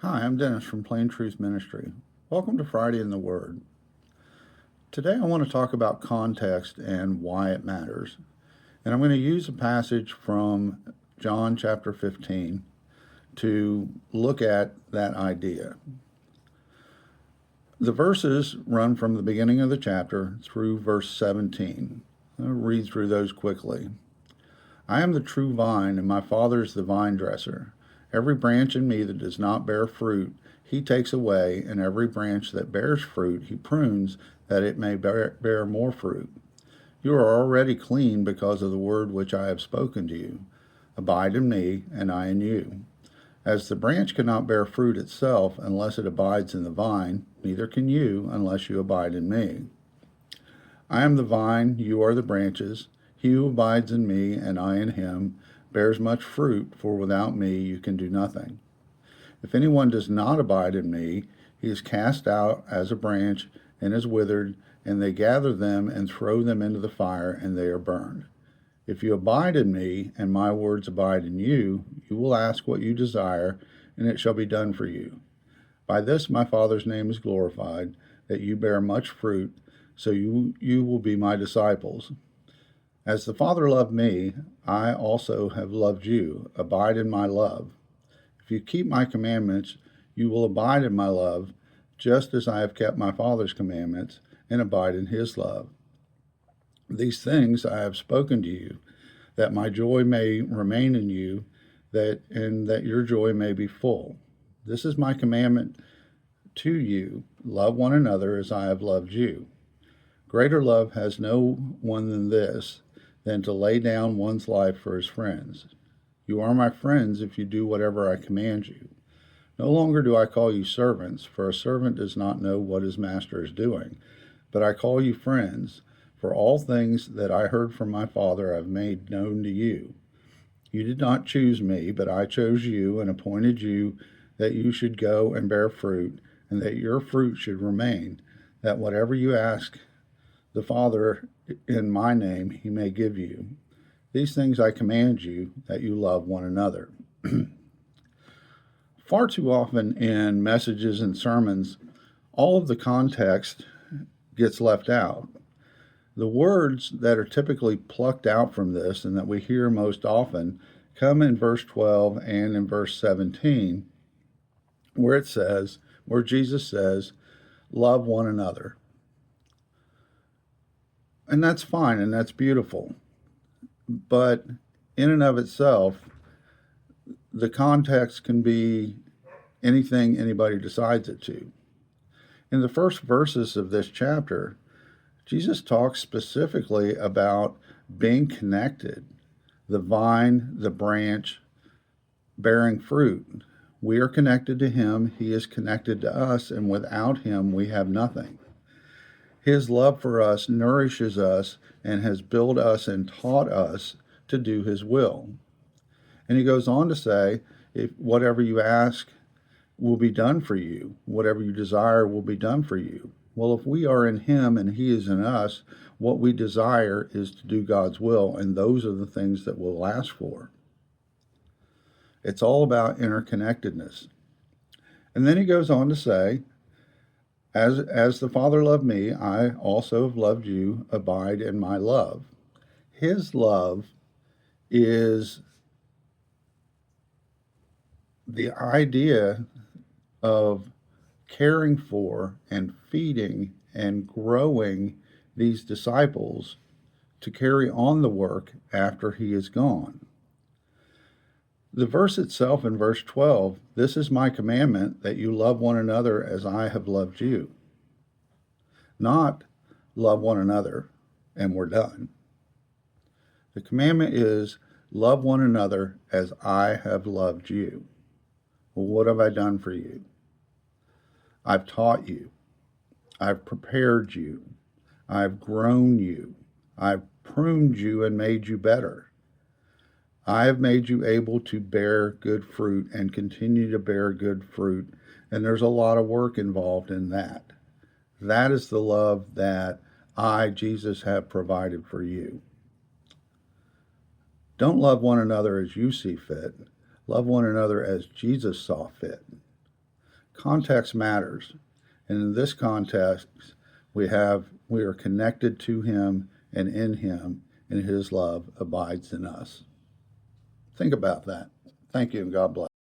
Hi, I'm Dennis from Plain Truth Ministry. Welcome to Friday in the Word. Today I want to talk about context and why it matters. And I'm going to use a passage from John chapter 15 to look at that idea. The verses run from the beginning of the chapter through verse 17. I'll read through those quickly. I am the true vine, and my Father is the vine dresser. Every branch in me that does not bear fruit, he takes away, and every branch that bears fruit, he prunes, that it may bear more fruit. You are already clean because of the word which I have spoken to you. Abide in me, and I in you. As the branch cannot bear fruit itself unless it abides in the vine, neither can you unless you abide in me. I am the vine, you are the branches. He who abides in me, and I in him, bears much fruit, for without me you can do nothing. If anyone does not abide in me, he is cast out as a branch and is withered, and they gather them and throw them into the fire, and they are burned. If you abide in me, and my words abide in you, you will ask what you desire, and it shall be done for you. By this my Father's name is glorified, that you bear much fruit, so you will be my disciples. As the Father loved me, I also have loved you. Abide in my love. If you keep my commandments, you will abide in my love, just as I have kept my Father's commandments and abide in his love. These things I have spoken to you, that my joy may remain in you, and that your joy may be full. This is my commandment to you: love one another as I have loved you. Greater love has no one than this, than to lay down one's life for his friends. You are my friends if you do whatever I command you. No longer do I call you servants, for a servant does not know what his master is doing, but I call you friends, for all things that I heard from my Father I have made known to you. You did not choose me, but I chose you and appointed you that you should go and bear fruit, and that your fruit should remain, that whatever you ask the Father in my name he may give you. These things I command you, that you love one another. Far too often in messages and sermons, all of the context gets left out. The words that are typically plucked out from this and that we hear most often come in verse 12 and in verse 17, where Jesus says, love one another. And that's fine and that's beautiful. But in and of itself, the context can be anything anybody decides it to. In the first verses of this chapter, Jesus talks specifically about being connected, the vine, the branch, bearing fruit. We are connected to him, he is connected to us, and without him we have nothing. His love for us nourishes us and has built us and taught us to do his will. And he goes on to say, if whatever you ask will be done for you, whatever you desire will be done for you. Well, if we are in him and he is in us, what we desire is to do God's will, and those are the things that we'll ask for. It's all about interconnectedness. And then he goes on to say, as the Father loved me, I also have loved you. Abide in my love. His love is the idea of caring for and feeding and growing these disciples to carry on the work after he is gone. The verse itself in verse 12, this is my commandment, that you love one another as I have loved you. Not love one another and we're done. The commandment is love one another as I have loved you. Well, what have I done for you? I've taught you. I've prepared you. I've grown you. I've pruned you and made you better. I have made you able to bear good fruit and continue to bear good fruit. And there's a lot of work involved in that. That is the love that I, Jesus, have provided for you. Don't love one another as you see fit. Love one another as Jesus saw fit. Context matters. And in this context, we are connected to him and in him, and his love abides in us. Think about that. Thank you, and God bless.